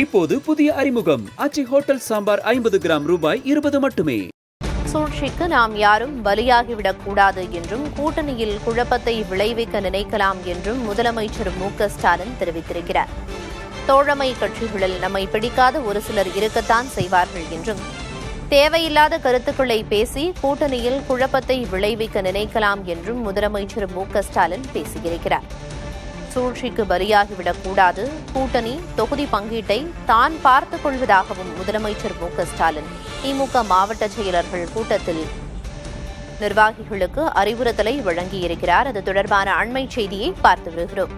இப்போது புதிய அறிமுகம் அச்சி ஹோட்டல் சாம்பார் 50 கிராம் ரூபாய் 20 மட்டுமே. சூழ்ச்சிக்கு நாம் யாரும் பலியாகிவிடக் கூடாது என்றும் கூட்டணியில் குழப்பத்தை விளைவிக்க நினைக்கலாம் என்றும் முதலமைச்சர் மு.க.ஸ்டாலின் தெரிவித்திருக்கிறார். தோழமை கட்சிகளில் நம்மை பிடிக்காத ஒரு சிலர் இருக்கத்தான் செய்வார்கள் என்றும் தேவையில்லாத கருத்துக்களை பேசி கூட்டணியில் குழப்பத்தை விளைவிக்க நினைக்கலாம் என்றும் முதலமைச்சர் மு.க.ஸ்டாலின் பேசியிருக்கிறார். சூழ்ச்சிக்கு பலியாகிவிடக் கூடாது, கூட்டணி தொகுதி பங்கீட்டை தான் பார்த்துக் கொள்வதாகவும் முதலமைச்சர் மு.க.ஸ்டாலின் திமுக மாவட்ட செயலர்கள் கூட்டத்தில் நிர்வாகிகளுக்கு அறிவுறுத்தலை வழங்கியிருக்கிறார். அது தொடர்பான அண்மை செய்தியை பார்த்து வருகிறோம்.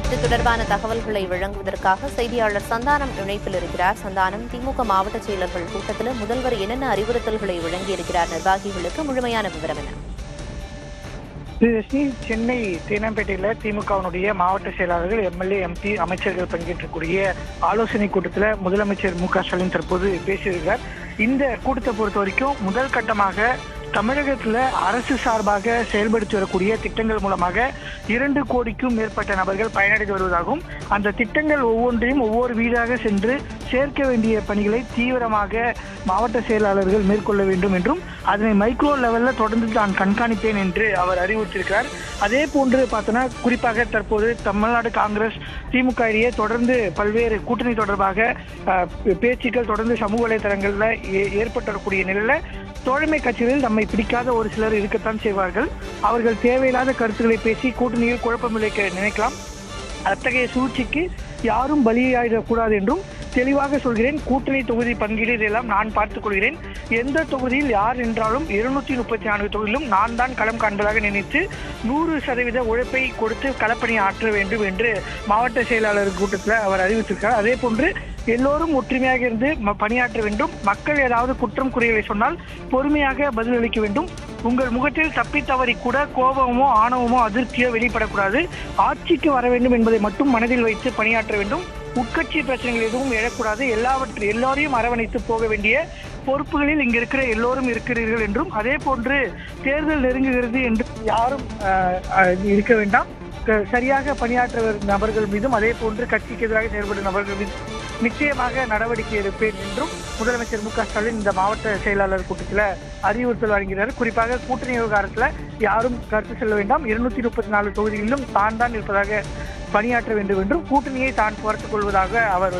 இது தொடர்பான தகவல்களை வழங்குவதற்காக செய்தியாளர் சந்தானம் இணைப்பில் இருக்கிறார். சந்தானம், திமுக மாவட்ட செயலர்கள் கூட்டத்தில் முதல்வர் என்னென்ன அறிவுறுத்தல்களை வழங்கியிருக்கிறார் நிர்வாகிகளுக்கு? முழுமையான விவரம் என்ன? சென்னை தேனாம்பேட்டையில் திமுகவினுடைய மாவட்ட செயலாளர்கள், எம்எல்ஏ, எம்பி, அமைச்சர்கள் பங்கேற்றக்கூடிய ஆலோசனை கூட்டத்தில் முதலமைச்சர் மு.க.ஸ்டாலின் தற்போது பேசியிருக்கிறார். இந்த கூட்டத்தை பொறுத்த வரைக்கும் முதல் கட்டமாக தமிழகத்தில் அரசு சார்பாக செயல்படுத்தி வரக்கூடிய திட்டங்கள் மூலமாக 2 கோடிக்கும் மேற்பட்ட நபர்கள் பயனடைந்து வருவதாகவும், அந்த திட்டங்கள் ஒவ்வொன்றையும் ஒவ்வொரு வீடாக சென்று சேர்க்க வேண்டிய பணிகளை தீவிரமாக மாவட்ட செயலாளர்கள் மேற்கொள்ள வேண்டும் என்றும், அதனை மைக்ரோ லெவலில் தொடர்ந்து தான் கண்காணிப்பேன் என்று அவர் அறிவுறுத்தியிருக்கிறார். அதே போன்று பார்த்தோன்னா, குறிப்பாக தற்போது தமிழ்நாடு காங்கிரஸ் திமுக இடையே தொடர்ந்து பல்வேறு கூட்டணி தொடர்பாக பேச்சுக்கள் தொடர்ந்து சமூக வலைதளங்களில் ஏற்பட்டுக்கூடிய நிலையில் தோழமை கட்சிகளில் நம்மை பிடிக்காத ஒரு சிலர் இருக்கத்தான் செய்வார்கள். அவர்கள் தேவையில்லாத கருத்துக்களை பேசி கூட்டணியில் குழப்பம் விளைக்க நினைக்கலாம். அத்தகைய சூழ்ச்சிக்கு யாரும் பலியாகிடக்கூடாது என்றும் தெளிவாக சொல்கிறேன். கூட்டணி தொகுதி பங்கீடு இதெல்லாம் நான் பார்த்துக் கொள்கிறேன். எந்த தொகுதியில் யார் என்றாலும் 234 தொகுதியிலும் நான் தான் களம் காண்பதாக நினைத்து 100% உழைப்பை கொடுத்து களப்பணி ஆற்ற வேண்டும் என்று மாவட்ட செயலாளர் கூட்டத்தில் அவர் அறிவித்திருக்கிறார். அதே போன்று எல்லோரும் ஒற்றுமையாக இருந்து பணியாற்ற வேண்டும். மக்கள் ஏதாவது குற்றம் குறைகளை சொன்னால் பொறுமையாக பதிலளிக்க வேண்டும். உங்கள் முகத்தில் தப்பி தவறி கூட கோபமோ ஆணவமோ அதிருப்தியோ வெளிப்படக்கூடாது. ஆட்சிக்கு வர வேண்டும் என்பதை மட்டும் மனதில் வைத்து பணியாற்ற வேண்டும். உட்கட்சி பிரச்சனைகள் எதுவும் எழக்கூடாது. எல்லாரையும் அரவணைத்து போக வேண்டிய பொறுப்புகளில் இங்கு இருக்கிற எல்லோரும் இருக்கிறீர்கள் என்றும், அதே போன்று தேர்தல் நெருங்குகிறது என்று யாரும் இருக்க வேண்டாம். சரியாக பணியாற்ற நபர்கள் மீதும், அதே போன்று கட்சிக்கு எதிராக செயல்படும் நபர்கள் மீதும் நிச்சயமாக நடவடிக்கை எடுப்பேன் என்றும் முதலமைச்சர் மு.க.ஸ்டாலின் இந்த மாவட்ட செயலாளர் கூட்டத்தில் அறிவுறுத்தல் வழங்கினார். குறிப்பாக கூட்டணி விவகாரத்தில் யாரும் கருத்து செல்ல வேண்டாம். 234 தொகுதிகளிலும் தான் இருப்பதாக பணியாற்ற வேண்டும் என்றும், கூட்டணியை தான் பார்த்துக் கொள்வதாக அவர்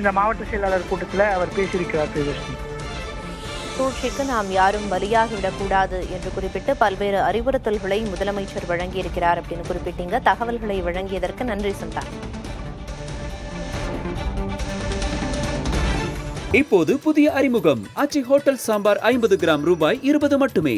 இந்த மாவட்ட செயலாளர் கூட்டத்தில் அவர் பேசியிருக்கிறார். சூழ்ச்சிக்கு நாம் யாரும் பலியாகிவிடக்கூடாது என்று குறிப்பிட்டு பல்வேறு அறிவுறுத்தல்களை முதலமைச்சர் வழங்கியிருக்கிறார் அப்படின்னு குறிப்பிட்டீங்க. தகவல்களை வழங்கியதற்கு நன்றி சந்தானம். இப்போது புதிய அறிமுகம் அச்சி ஹோட்டல் சாம்பார் 50 கிராம் ரூபாய் 20 மட்டுமே.